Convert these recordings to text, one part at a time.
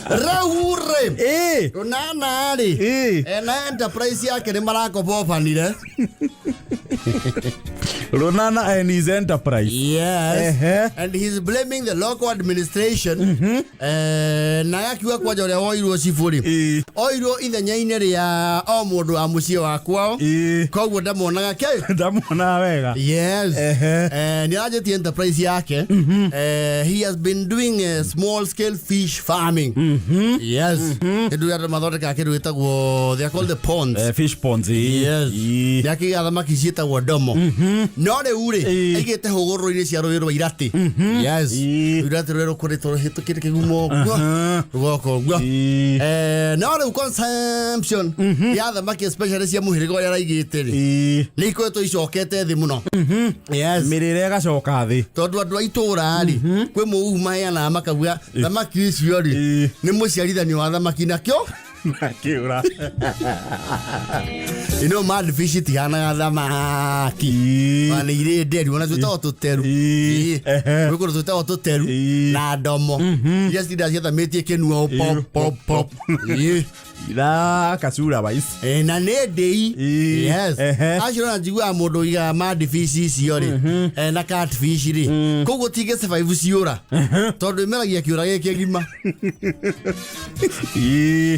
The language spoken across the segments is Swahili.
Rahure Ronana ena enterprise yake ni marako bofanire Ronana and his enterprise. Yes. And he's blaming the local administration. Na yakiwa kwa jore oiro sifuri. Oiro ithenya inere ya o mundu amucie wakwao. Koguo ndamonaga ke. Ndamona wega. Yes. Ni ajeti enterprise yake. He has been doing small scale fish farming. Yes. Edu ya mathondeka kidu gitagwo, they are called the ponds. Fish ponds. Yes. Yaki athamaki cietagwo domo. No re ure igite huguru-ini cia rũĩ rwa irati. Yes. Irati rũĩ rũkũrĩtwo rũhĩtũkĩte kĩgumo Guoko guo. No re consumption ya thamaki especially cia mũhĩrĩga ũrĩa araigĩte rĩ nĩ ikoretwo icokete thĩ mũno. Yes. Mĩrĩre ĩgacoka thĩ tondũ andũ a itũũra rĩ kwĩ mũhuhu maheana makauga thamaki icio rĩ nĩ mũciarithanio wa thamaki nakĩo Nakĩũra. You know, mad fish tihana thamaki. Mana ire nderi ona twĩtagwo tũteru. Gwĩ kũndũ twĩtagwo tũteru na ndomo. Iria cidathamĩtie kĩnua pop pop pop. Ira kasura bais. Na nĩ ndĩi. Yes. Acio na njiguaga mũndũ iga mad fish icio rĩ na catfish rĩ koguo tige survive ciũra tondũ imeragia kĩũra gĩkĩ gima.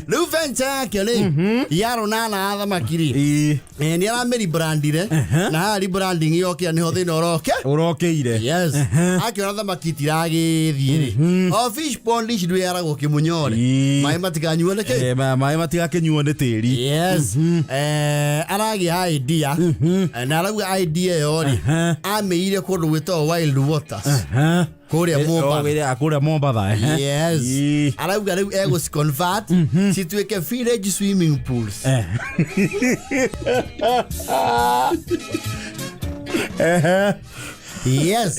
Rĩu venture yake rĩ ya Ronana thamaki rĩ ni arameri brandire na hari branding yoke niho thĩna ũrokeire. Yes. Akiona thamaki tiragĩthiĩ rĩ o fish pond ici ndwĩaragwo kĩmunyore maĩ matikanyuoneke maĩ matigakĩnyuo nĩ tĩri. Yes. Aragĩa idea na arauga idea yo rĩ amĩire kũndũ gwĩtagwo wild waters kũrĩa Mombatha. Yes. Arauga rĩu egũciconvert cituĩke village swimming pools. Yes.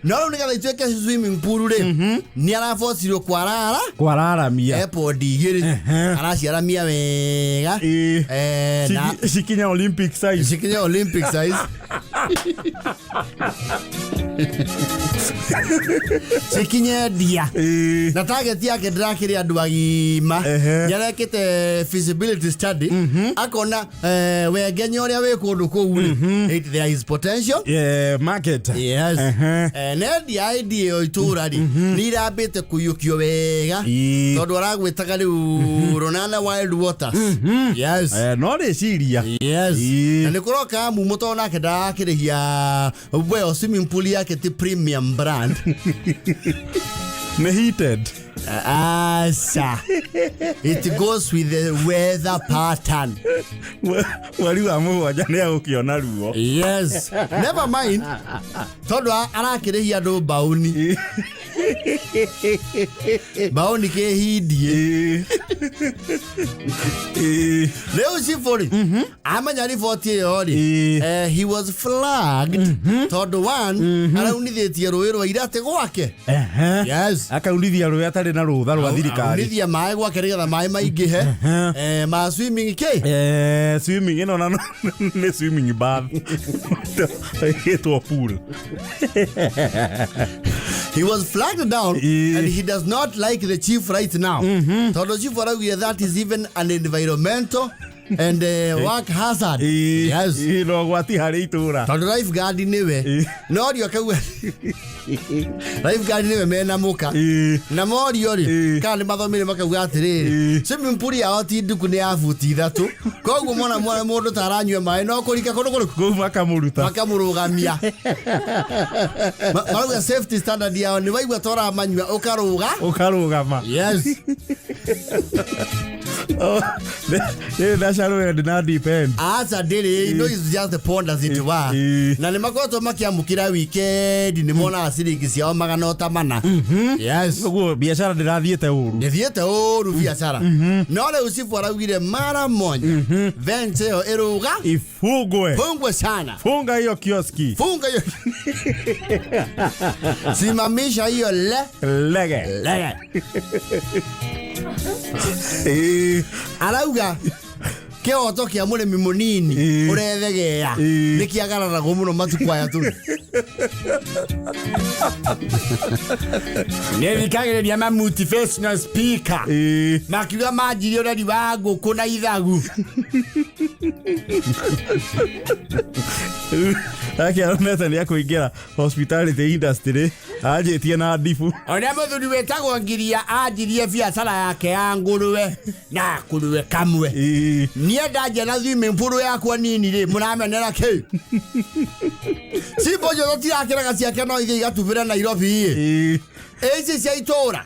No nĩgetha ituĩke swimming pool rĩ nĩ arabocirwo kwararamia pond igĩrĩ araciaramia wega cikinya Olympic size. Cikinye dia na target yake ndĩrakĩrĩ andũ agima nĩarekĩte feasibility study akona wengenya ũrĩa wĩ kũndũ kũu there is potential market. Yes. Na idea yo itũũra rĩ nĩ irambĩte kũiyũkio wega tondũ aragwĩtaga rĩu Ronana wild waters. Yes. No rĩciria. Yes. Na nĩ kũroka mumo tondũ nake ndarakĩrĩhia well swimming pool yake ti premium brand. Nĩ heated. Asa. It goes with the weather pattern. Mweri wa mũgwanja nĩ agũkĩona ruo. Yes. Never mind. Tondũ arakĩrĩhia andũ bauni. Bauni kĩhindie. Leo sifuri. Amanya riboti ĩyo rĩ he was flagged tondũ one araunithĩtie rũĩ rwa irate gwake. Yes. Akaunithia rũĩ atarĩ na rũtha rwa thirikari. Aunithia maĩ gwake nĩgetha maĩ maingĩhe ma swimming swimming ĩno na nĩ swimming bath ĩtwo pool. He was flagged down and he does not like the chief right now. Tondũ chief araugire that is even an environmental and work hazard. Yes. No gwati harĩ itũũra. Tondũ lifeguard nĩwe no rio kauga lifeguard nĩwe mena mũka na morio rĩ kana nĩ mathomire makauga atĩrĩrĩ swimming pool yao ti nduku nĩ ya futi 3 koguo mwana mũndũ taranyua maĩ no kũrika kũndũ makamũrũgamia. Marauga safety standard yao nĩ waigua tora manyua ũkarũgama. Yes. That's how we did depend. As a daily, you know, it's just the pond as it were. Na nimakoto makiamukira weekend ni mona ciringi ciao magana ũtamana. Yes. Ũguo biashara ndirathiĩte ũru. Ndithiĩte ũru biashara. No rĩu cifu araugire mara moja. Venture ĩyo ĩrũga ifungwe sana. Funga hiyo kioski. Funga hiyo. Simamisha hiyo lege. Arauga kĩoto kĩa mũrĩmi mũnini ũrethegea nĩkĩagararagwo mũno matukũ aya tu. Nevi kagere ni ama motivational speaker. Makiwa majiri ora diwago kuna idhagu. Aki arometa ni akuingira hospitality industry ajetie na ndifu. Ona muthuri wetagwo Ngiria ajirie biacara yake ya nguruwe na kuruwe kamwe. Nie ndaje na thimi mpuru yakwa nini ri muramenera ki. Sipo jo tirakira gaciake no ithe igatubira Nairobi. Ezi cia itora.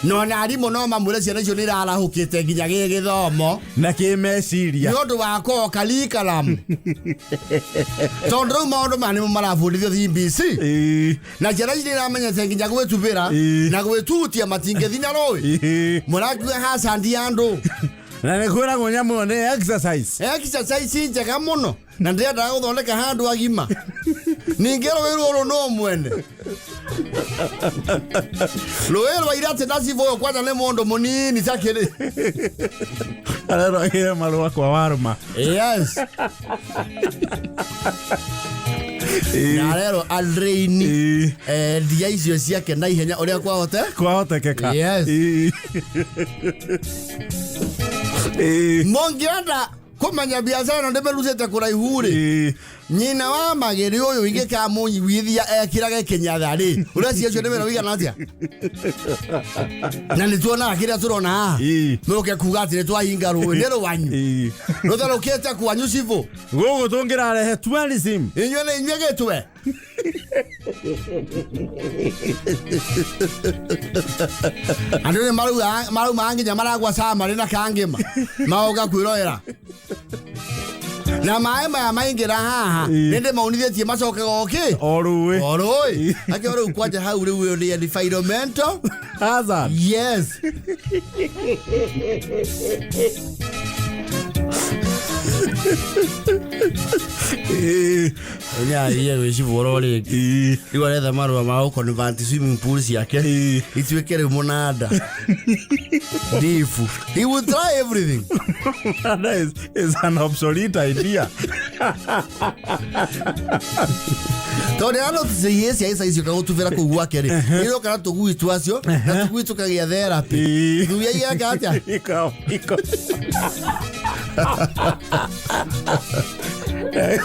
No na arimu no mamure ciana icio nirarahukite nginya githomo na kimeciria nondu wa ko kalikalam tondu maundu mani marabundithio CBC na ciana icio niramenyete nginya gwitubira na gwitutia matinge thina roi murakiwe hasandi andu na nekwira gonya muno exercise njega muno na ndirenda guthondeka handu agima ningero wiru no mwende Loero wairate nasi voyo kwanza ne mondo munini sakere. Alero akira marua kwa warma. Yes. Alero alreini dia icio ciake na ihenya uria kwa hotekeka. Yes. Mongianda kumanya biashara ndeme lucete kuraihuri. Nyina wa mageri uyu ingika munyithia ekirage kinyathari uria cio ndeme wiga natia na nituona akira turona muke kuga ati twahinga ruwe ndero wanyu ruthero kete kwanyu civu gugu tungira rehe tourism inyo ne inyegetwe andone maru manginya maragwa sama rina kangima maoga kwiroera na maema maingira haha nende maunithie macoke goki orui akero ukwaje hau riu ni environmental hazard. Yes. Onya iye weshi vorole iwa the maru ma convert swimming pool yake itwekere monada difu he will try everything. That is an obsolete idea. Tore ano tse yes icio ka utuvera ku gwakere iro kana tugu itwacio na tugu tukagia therapy duya ya gacha iko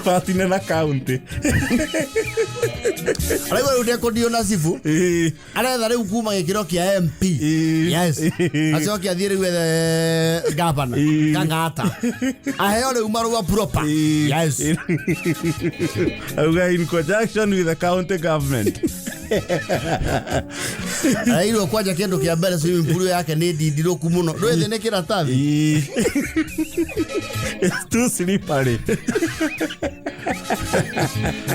Fatine na county. Alego ude kodio na sifu. Ala dare ukuma gikiro kia MP. Yes. Acio kia thiere with governor. Kangata. Aheo le umaru proper. Yes. Okay, in conjunction with the county government. Airo kwaja kendo kia mbele swimming pool yake ni didiro kumuno. Rwethe ne kira tavi. It's too slippery.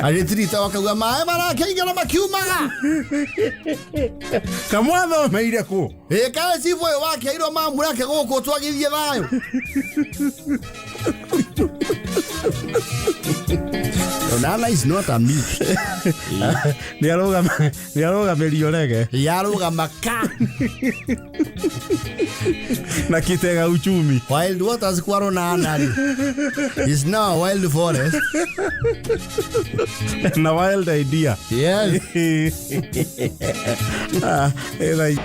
Alitrita wakaga mae mara kengera makiumaga. Kamwatho meire ku. Kae sifo wake iro mamu yake Guoko twagithie thayo. Nana is not a meat. Niaroga meliorege. Yaroga maka. Na kitega uchumi. Wild waters kwaro na anani. Is now a wild forest. Na wild idea. Yes. Like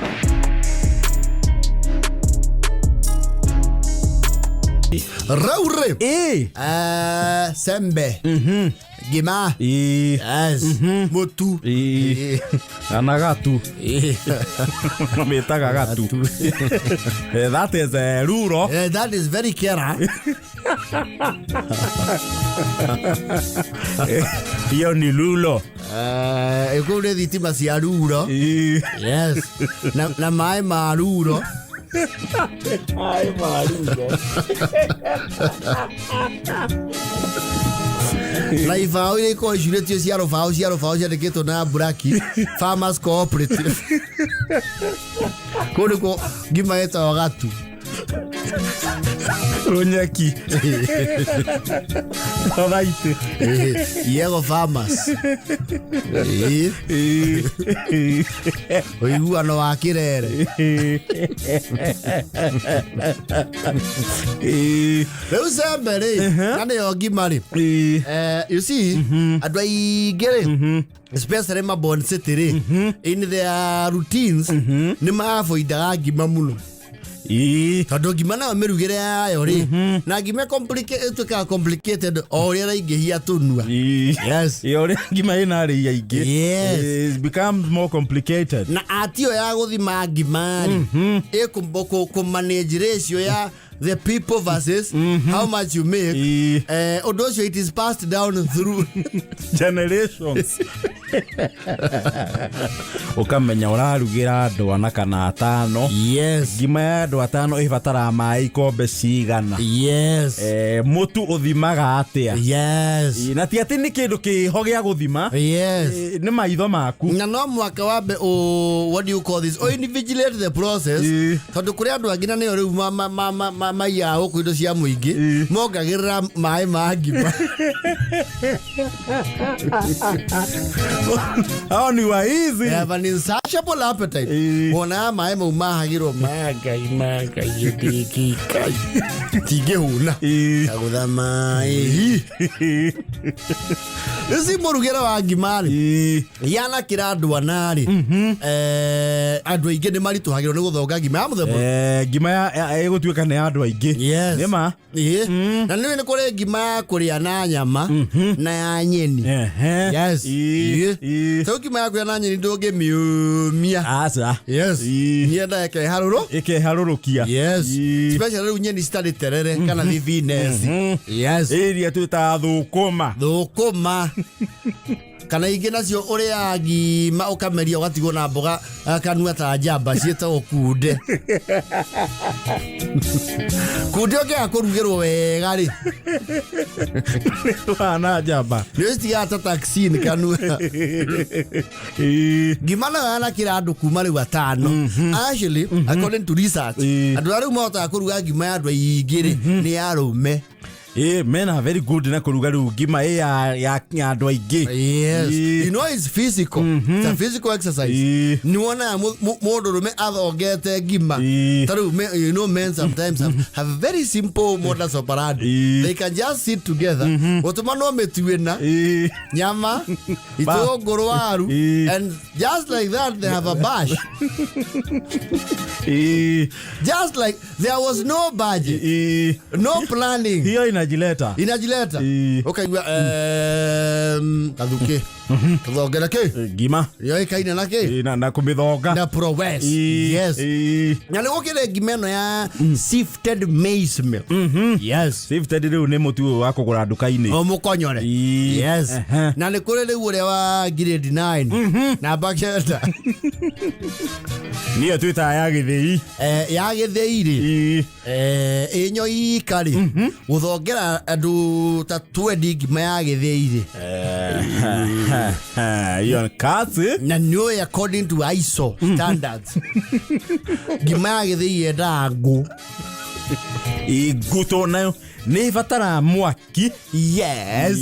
Raure. Sembe. Ngima. Yes. Motu. Anagatu. Metaga gatu. That is ruro. That is very kera. Hiyo ni lulo. Ekule dhitima cia ruro. Yes. Na mae maruro. Ai maruro. Na ifao ile ko juretio ciaro fao ciandikitwo na Buraki Farmers Cooperative. Kuri ko ngima eta gatu. Ronyaki. Alright. Yellow farmers. Oiguano wa kirere. Leo sambere. Nane ogimari. You see, adwai gere. Especially my born city. In their routines, nima avoida gima muno. Tado gima na merugere ayo ri na gima complicated ore ingehia tunua. Yes. Ore gima ina ri yaige. Yes. It becomes more complicated. Na atio ya guthima gima e kumboko ku manage ratio ya the people versus how much you make. Although it is passed down through generations. Ukamenya urarugira andu ana kana atano. Yes. Gima ya andu atano ibatara mai ikombe cigana. Yes. Mutu uthimaga atia. Yes. Na ti ati ni kindu kiho gia guthima. Yes. Ni maitho maku. Na no mwaka wabe what do you call this? Invigilate the process. Tondu kuri andu angina ni riu mai yao ku indo cia muingi mongagirira mai ma ngima. How ni wa easy. Have an insatiable appetite. Ona mai mo mahagiro magai yiki kai. Tige huna. Agutha mai. Isi morugera wa ngimari. Yana kira andu anari. Andu aingi ni marituhagiro ni guthonga ngima ya muthemba. Ngima ya egutuika ni andu aingi. Yes. Nima. Na ni kuri ngima kuria na nyama na ya nyeni. Yes. So ngima ya kuria na nyeni ndoge miumia. Asa. Yes. Nienda ke haruro. Eke harurukia. Yes. Especially nyeni stadi terere kana viviness. Yes. Area tuta thukuma. Thukuma. Kana ingi nacio uria ngima ukameria ugatigwo na mboga kanua ta njamba cietagwo kunde. Kunde okia kurugirwo wega ri. Wana njamba. Nĩ citigata taxi kanua. Ngima na ana kira andu kuma riu atano. Actually, according to research, andu ariu mohota kuruga ngima ya andu aingi ri ni arume. Men are very good na kuruga riu ngima ya andu aingi. Yes. You know it's physical. It's a physical exercise. Ni wona mundu rume athongete ngima. Taru you know men sometimes have a very simple modus operandi. They can just sit together. Otuma no metuena. Nyama, itogoro waru, and just like that they have a bash. Just like there was no budget, no planning. Hiyo inajileta. Okay, kaduke. Kathongera ke ngima yo ikaine na ke na kumithonga na prowess. Yes. Na ni gukire ngima eno ya sifted maize meal. Yes. Sifted riu ni mutu wa kugura nduka-ini o mukonyore. Yes. Na ni kuri riu ure wa grade 9 na baketa niyo twita ya githii ya githii ri inyo ikari guthongera andu ta 20 ngima ya githii ri yon katsi na no according to ISO standards. Ngima ya githii enda ngu iguto nayo ni vatara mwaki. Yes.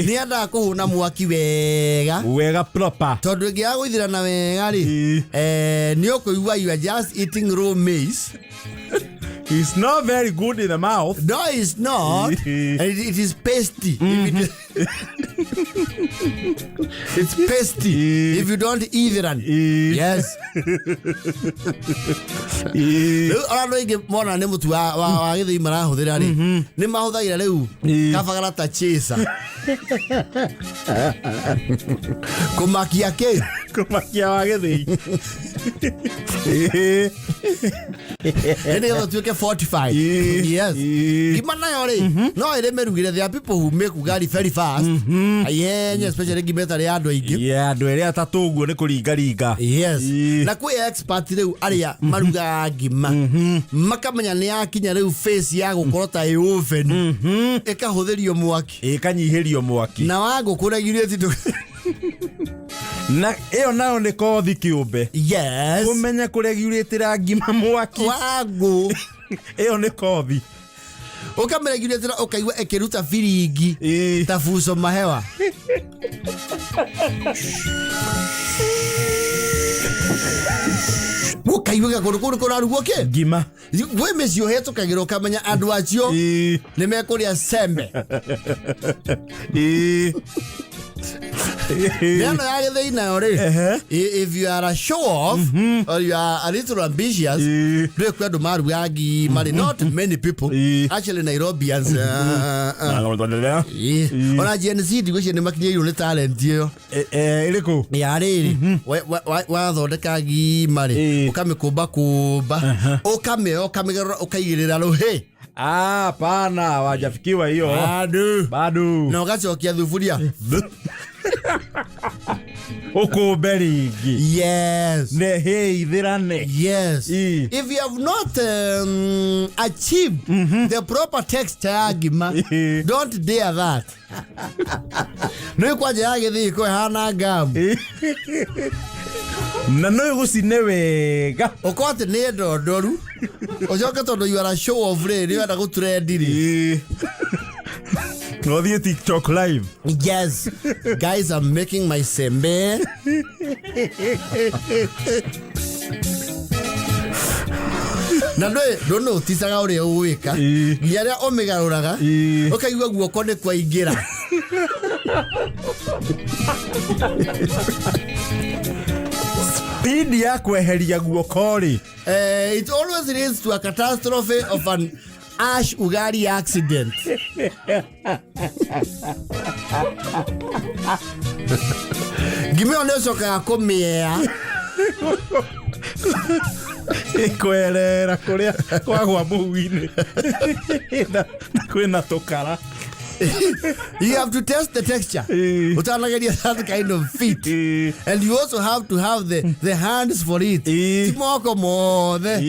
Ni enda kuhuna mwaki wega proper tondu ngia guithirana wega ri ni ukuigua you are just eating raw maize. It's not very good in the mouth. No, it's not. It is pasty. It's pasty if you don't eat it. Yes. Ora ingi mona ni mutu wa githii marahuthira ri ni mahuthagira riu kabagara ta chisa kumakia ke kumakia wa githii ene yo tuke 45. Yes. Gimana yore no ire merugire. There are people who make ugali very fast. Yeah, especially gimeta ri andu aingi. Yeah, andu eri atatu uguo ni kuringa. Yes. Na kwi expert riu aria maruga ngima makamenya ni akinya riu face ya gukorota i oven ikahuthirio mwaki ikanyihirio mwaki na wangu kuragire titu na iyo nayo ni kothi kiumbe. Yes. Kumenya kuregulate ngima mwaki wangu Eo nĩ kothi. Ũkamĩregulate ũkaigua ĩkĩruta biringi ta fuso mahewa. Ũkaigua kũrũ kũrarugwo kĩ? Ngima. Gwĩ mĩciĩ ũhetũkagĩra ũkamenya andũ acio nĩ mekũrĩa sembe. Neno ya Gathaiya nayo rĩ, if you are a show off or you are a little ambitious, ndũĩ kwĩ andũ maruga ngima, not many people, actually Nairobians, ona Gen Z ndigũcio nĩ makinyĩirwo nĩ talent ĩyo. Ĩrĩkũ? Ya rĩrĩ, wathondeka ngima rĩ, ũkamĩkũmba ũkamĩoya ũkamĩgarũra ũkaigĩrĩra rũhĩ. Pana, wajafikiwa hiyo. Bado. Na ũgacokia thuburia. Ũkũmbe rĩngĩ. Yes. Ithĩrane. Yes. If you have not achieved the proper texture ya ngima, don't dare that. Nĩ kwanja ya Gathaiya ĩhana ngamu. Na no ĩgũcine wega. Ũkorwo atĩ nĩ ndondoru. Ũcoke tondũ you are a show off rĩ, nĩ wenda gũtrendi rĩ. Nothiĩ TikTok live. Yes. Guys, I'm making my sembe. Na ndũĩ ũticaga ũrĩa ũgwĩka. Nginya rĩrĩa ũmĩgarũraga, ũkaigua guoko nĩ kwaingĩra. Speed ya kweheria guoko rĩ. It always leads to a catastrophe of an ash Ugali accident. Ngima ĩyo nĩ ũcokaga kũmĩea. Ĩkwerera kũrĩa kwagwa mũhu-inĩ. Na kwĩna tũkara. You have to test the texture. Utanageria that kind of feet. And you also have to have the hands for it. Timoko mothe.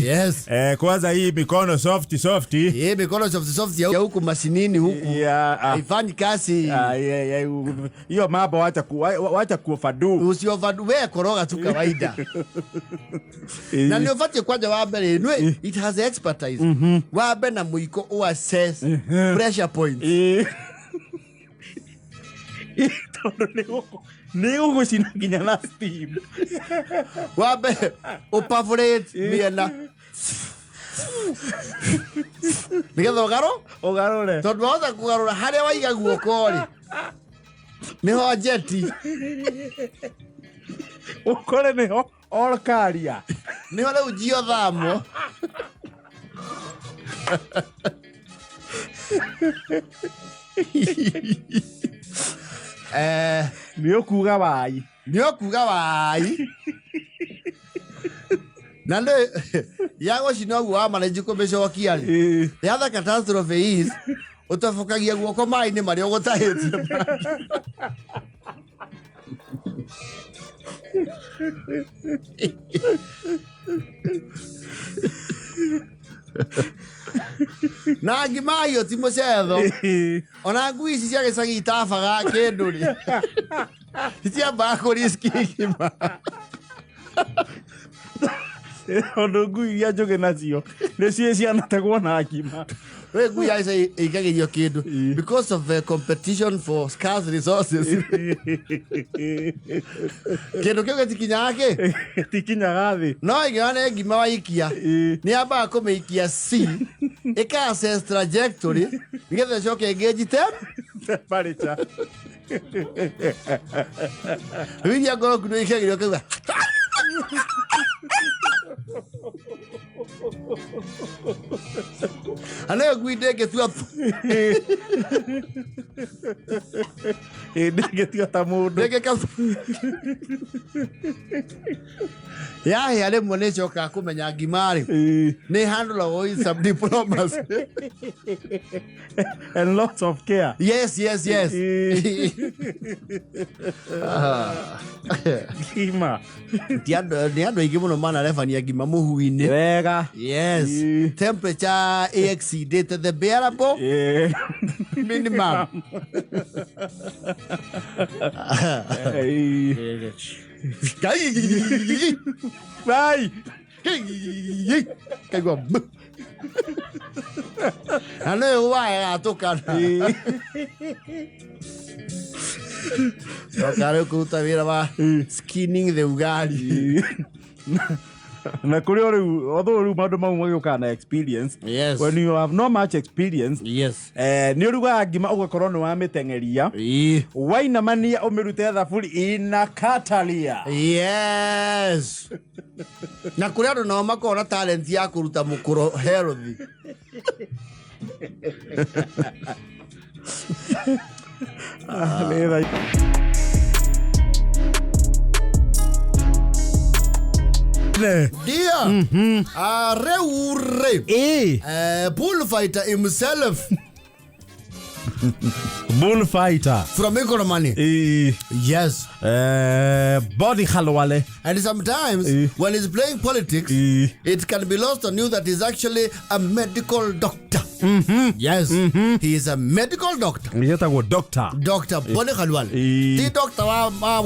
Yes. Kwanza hii mikono soft. Mikono soft ya huku mashinini huku. Haifanyi kazi. Hiyo mambo wacha kuofadu. Usiofadu wewe koroga tu kawaida. Na ndio fati kwanza wa mbere it has expertise. Wa mbere na muiko o assess pressure point. Nĩ ũgũcina nginya na steam. Wambe ũperforate mĩena. Nĩgetha ũgarũre. Tondũ wahota kũgarũra harĩa waiga guoko rĩ. Nĩho jeti. Ũkore nĩho orkaria. Nĩho rĩu geothermal. Nĩ ũkuga wai. Na ndĩ ya gũcina ũguo wa manage kũmĩcokia rĩ. The other catastrophe is ũtobokagia guoko maĩ-inĩ marĩa ũgũtahĩtie. Na ngima hiyo ti mũcetho. Ona ngui ici cia gĩcagi itabaga kĩndũ rĩ. Itiambaga kũriski ngima. Ondũ ngui iria njũgĩ nacio nĩcio cianategwo na ngima. We ngui ya ici ĩikagĩrio kĩndũ. Because of the competition for scarce resources. Kĩndũ kĩu gĩtikinyaga kĩ? Tikinyaga thĩ. No ĩngĩona ngima waikia. Nĩ yambaga kũmĩikia C. Ĩka assess trajectory. Nĩgetha ĩcoke engage temperature. Rĩu iria ngoroku nĩ ĩikagĩrio kĩuga. Anayo ngui ndĩngĩtua. Ndĩngĩtua ta mũndũ. Yahĩa rĩmwe nĩ ĩcokaga kũmenya ngima rĩ. Nĩ handlagwo with some diplomacy. And lots of care. Yes. Ngima. Nĩ andũ aingĩ mũno manarebania ngima mũhu-inĩ. Wega. Yes. Temperature exceeded the bearable minimum. Vai. Kaigua. Ano uwae atukana. Tokare kuruta wira wa skinning the ugali. Na kuri although you madu mau na experience, yes, when you have not much experience, yes, ni uruga ngima ugakorwo ni wa mitengeria waina mania umirute thaburi ina katalia. Yes. Na kuri andu no makona talent ya kuruta mukuro healthy. Dear, Reure, bullfighter himself. Bullfighter from Economani. Yes. Body halwale. And sometimes when he's playing politics, it can be lost on you that he's actually a medical doctor. Yes. He is a medical doctor. Doctor. Doctor Body halwale. The doctor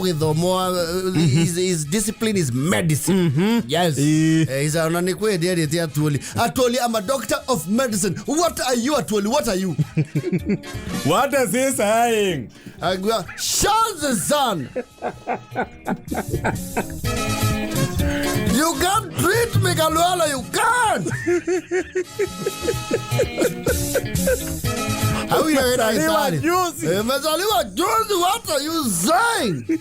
with his discipline is medicine. Yes. He's an Atwoli. Atwoli, I'm a doctor of medicine. What are you, Atwoli? What are you? What is he saying? Shout the sun. You can't treat me, Galwala. You can't. What are you saying?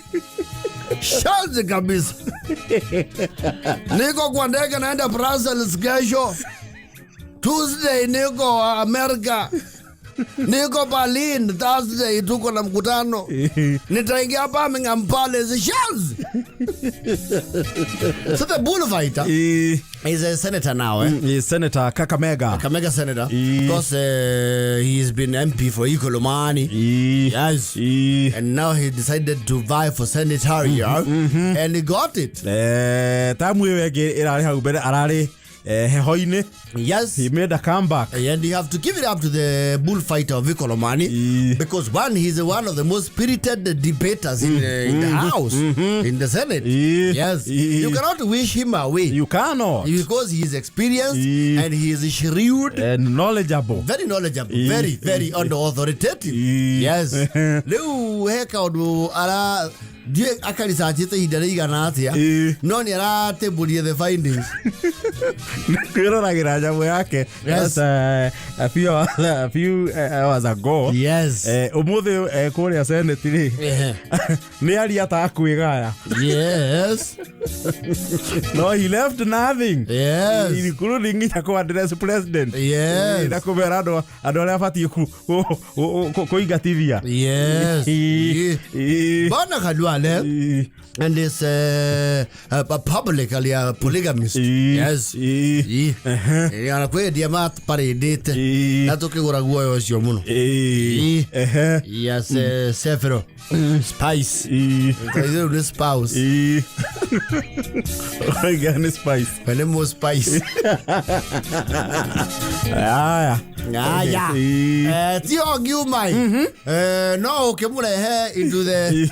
Shout the kabisa. Niko kwa ndege naenda Brussels kesho. Tuesday niko America. Niko Berlin, Thursday tuko na mkutano. Nitaingia Birmingham Palace. Shells. So the bullfighter is a senator now. He's Senator Kakamega senator. Because he's been MP for Ikolomani. Yes. And now he decided to vie for senatorial. And he got it. Yes, he made a comeback, and you have to give it up to the bullfighter of Ikolomani because one, he's one of the most spirited debaters in the house, in the Senate. Yes, you cannot wish him away. You cannot, because he is experienced and he is shrewd and knowledgeable, very knowledgeable, very authoritative. Yes, leo heka odu ala die akali sajite hidariga na atia no ni ara table the findings. Yes. A few hours ago. Yes. Umuthe kuria Senate ni aliata kuigaya. Yes. No, he left nothing. Yes. Including to address president. Yes. Na kuberado adola fati ku igativia. Yes. Bana kadwale. And is a publicly a polygamist. Yes. Yana kwe diamat pare date. Natoke guragua yosyo muno. Yes, Sefero. Spice. The spouse. Again, spice. Pelemo spice. Tio Gumai. No, kemule hair into the.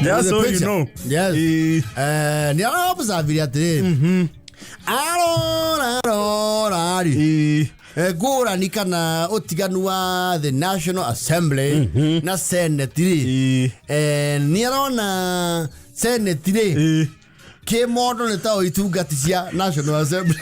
Just so you know. Yes. Niara observe today. Gora ni kana otiganu wa the National Assembly na Senate. Niara Senate. Ke modo ne tao itugatisia National Assembly.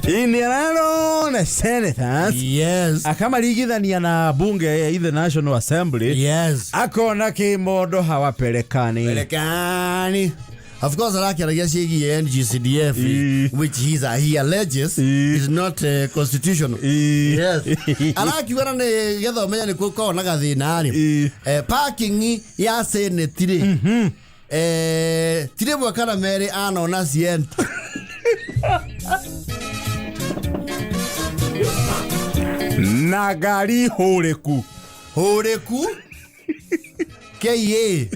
Indiana senators. Yes. Akama ligithania na bunge in the National Assembly. Yes. Akona ke modo hawapelekani. Of course, like NGCDF, which he alleges is not constitutional. Yes. Alaki wana ne yadho menya ni kuko nagathi nani. Parking ya Senate tire. Tire wakana mere ano na sient. Nagari horeku. Keye.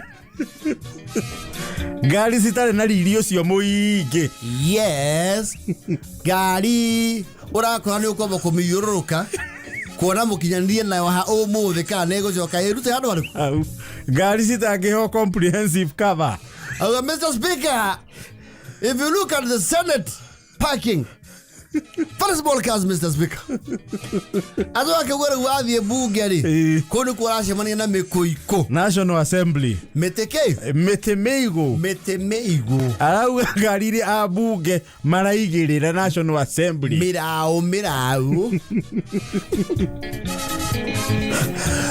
Gari sitare na lirio cio muingi. Yes. Gari urakora ni uko kumiyururuka kuona mukinyanire nayo ha umuthi kana nego joka irute handu hariku ngari citangiho comprehensive cover. Mr. Speaker, if you look at the Senate parking, first ball cars, Mr. Speaker. Azo akagora wathi bungeri kuni kurashe mani na mekuiko National Assembly metemeigo arau gariri abunge maraigirira National Assembly mirau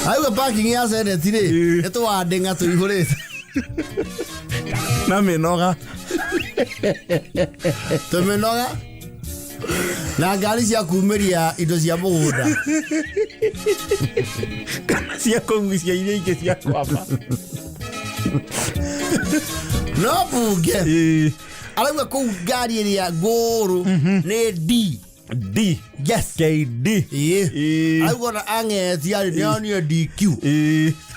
ayo parking ya Senate ri eto wadenga tu ihurete na menoga na ngari cia kumeria indo cia mugunda kana cia kugucia iria ingĩ cia kwamba no bunge arauga kũu ngari ĩrĩa ngũrũ nĩ D. Yes. KD. Arauga na ang'etia nĩonio DQ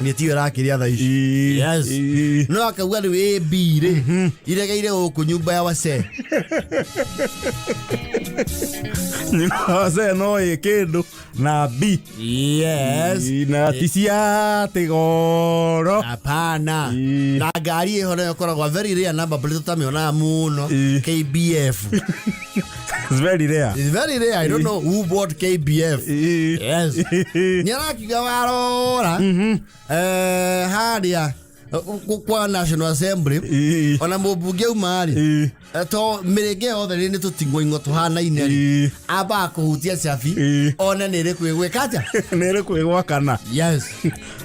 nĩ tiyo rakiria tha ici. Yes. No akauga nĩ B rĩ iregeire gũkũ nyũmba ya wase. Wase no ĩkĩndũ na B. Yes. Na tisia tigoro. Hapana. Na ngari ĩho nayo ĩkoragwo very rare number plate tũtamĩonaga mũno. KBF. It's very rare. It's very rare. I don't know who bought KBF. Yes. Nyarakiga warora. Haria kwa National Assembly. Ona mũbunge umari. To mirenge yothe nĩ tũtingwo ingo tuhana ineri. Aba kũhutia cabi. Ona nĩ kwĩgwĩka atia? Nĩ kwĩgwakana. Yes.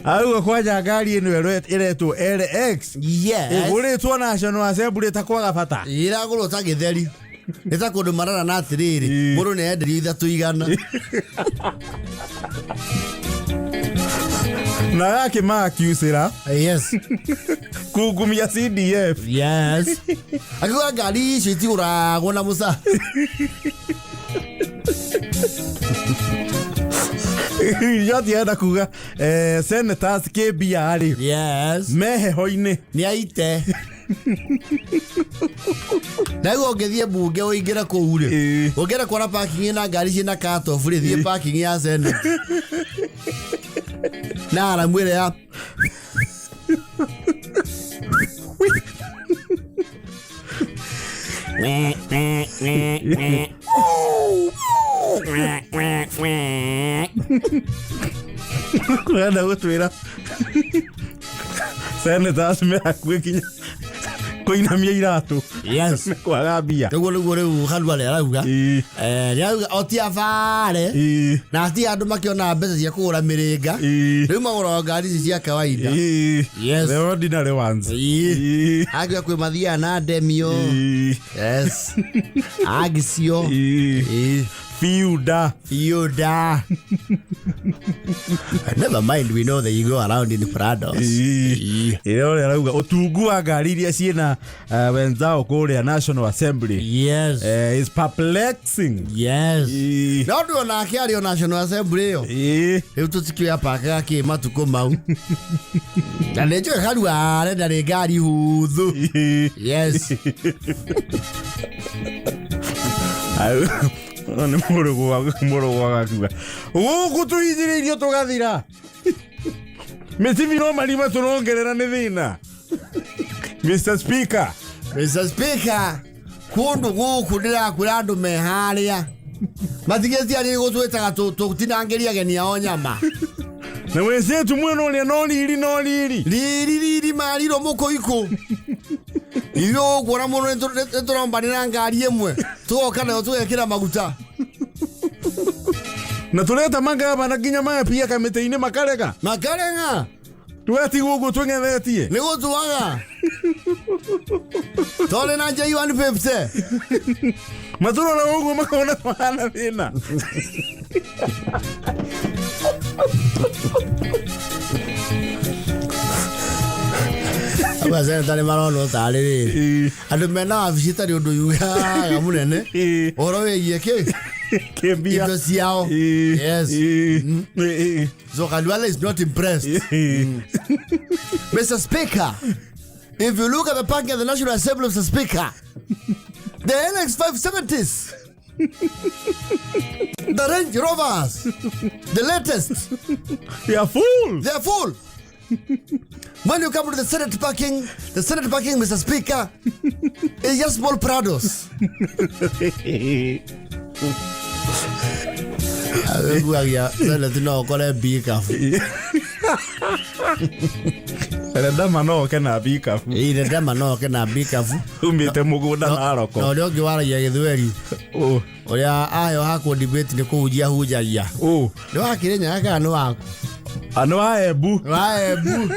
Auga kwaja ngari ĩno ĩretwo LX. Yes. Ĩgũrĩtwo National Assembly takwaga bata. Ĩragũrwo ta gĩtheri. Nita kundu marara na atiriri muru ne enderio ithatu igana na yake makiusira. Yes. Kugumia CDF. Yes. Akiwa ngari icio itiguragwo na musa yati ada kuga senators KBR. Yes. Meheho-ini ni aite Nago ngethie bunge uingira kuu ri ungera kwara parking na ngari cina kato free thie parking ya Senate na ara mwire ya Kwenda gutwira senators me akwikinya kuinamia iratu. Yes. Kwaga mbia. Teguo niguo riu Halwale arauga arauga otia vare na ati andu makiona mbeca cia kugura miringa riu magura ngari cia kawaida. Yes. The ordinary ones. Agwa kwi mathia na demio. Yes. Agisio. Fiuda. Never mind, we know that you go around in Prados. Ire arauga utungu wa ngari iria ciena wenzao kuria National Assembly. Yes. Is perplexing. Yes. No do na kiario National Assembly yo. Riu tutikiwa paka ki matuko mau. Na nejo harua arenda ri ngari huthu. Yes. Ni murugo wa kuga guku tuhithiririo tugathira metivi no marima turongerera ni thina. Mr. Speaker, kundu guku ndirakwira andu meharia matigeti ari gutwitaga tutinangeria geni ao nyama na wenzetu mwena uria no riri mariro mukoiko iyo gwora muno nturombanira ngari imwe tugoka nayo tugekira maguta na tuleta magaba na ginya maya pia kamite-ini makarega tuati gugu twengethetie ni gutuaga tole na njai 150 maturo na gugu makona kwana thina Abazena tani marono tari andu mena afisita ri undu yuga munene oro wegie Kembia indo ciao. Yes. So Halwale is not impressed. Mr. Speaker, if you look at the parking of the National Assembly, Mr. Speaker, the NX570s The Range Rovers, the latest, They are full. they are full. When you come to the Senate parking, Mr. Speaker, is just small Prados. Ndama no kena bika. Ndama no kena bika. Umite mugunda na aroko. No leo ngwaragia Githweri. Oya ayo hako debate ni kuhujia hujagia. Ni wakire nyaka no wako. Ano aebu. Aebu.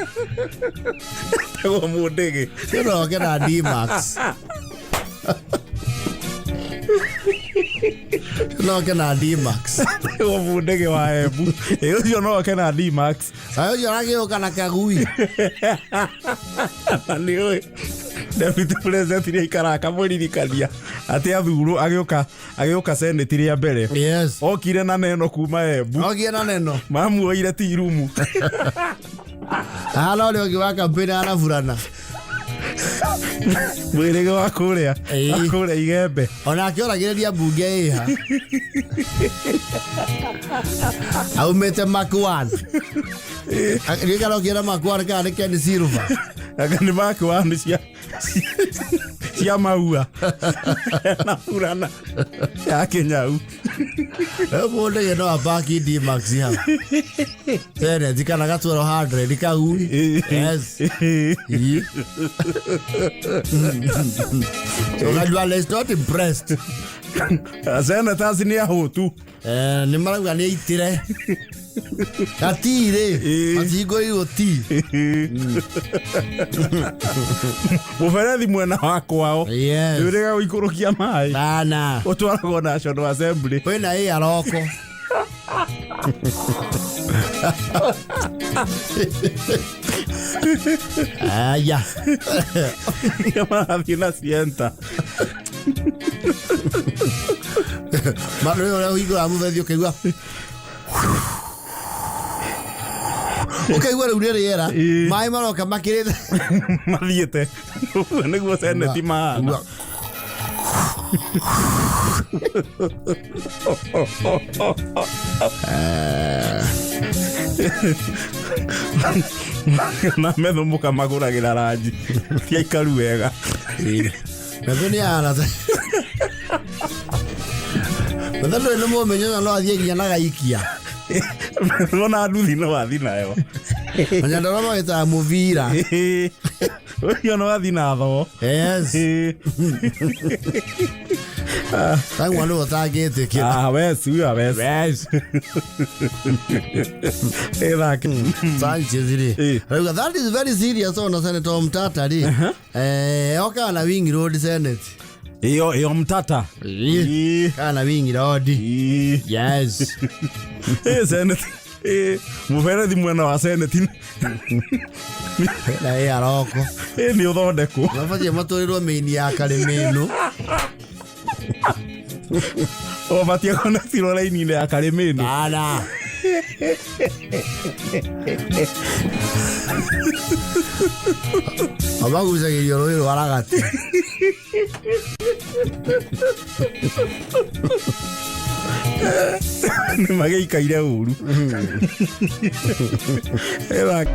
Tego mudege. No kena D-Max. No kena D-Max. Tego mudege wa aebu. Eyo no kena D-Max. Ayo jorage okana kagui. Ani oi. Deputy President ni ikaraka muririkania ati athuru agioka senate ria mbere. Yes. Okire na neno kuma Embu. Okire na neno. Mamuoire ti rumu. Hala leo giwaka mpira na furana. Mwirege wa kuria. Akuria igembe. Ona akioragiriria bunge iha. Aumete Makwan. Akigara okira Makwan kana Ken Silva. Agani Makwan cia maua. Na furana. Ya Kenyau. Mundu no abaki D-Max ya. Tene dikana gatwaro 100 dikagu. Yes. So Gajwala is not impressed. Asena tasi ni ahotu. Ni marauga ni itire. Atire. Atigo ioti. Muferethi mwena wakwao. Yes. Urega uikurukia mai. Bana. Otwarago National Assembly. Wena hii aroko. Aya. Kama sienta. Mano yo igora muvethi ukigwa. Ukigwa uri yera. Mai maroka makirite. Mathiete. Niguo seneti maana. Na metho muka maguragira ranji. Tia ikaru wega. Metho ni ana. Metho no mo menyo no athie nginya na gaikia. Rona nduthi no athi nayo. Onya ndoro ita muvira. Oyo no athi na tho. Yes. Thank one of target kid. Wes, we are wes. Wes. That is very serious on Senator Mtata di. Oka na wingi road Senate. Iyo Mtata. Kana wingi road. Yes. Senate. Muferethi mwena wa Senate. Na ya roko. Ni uthondeko. Nafaje matorirwo meini ya Karimeno. O batia kona tiro laini ya Karimeno. Bana. Abagu zagiyo rero waragati. Ni magei kaire uru. Eba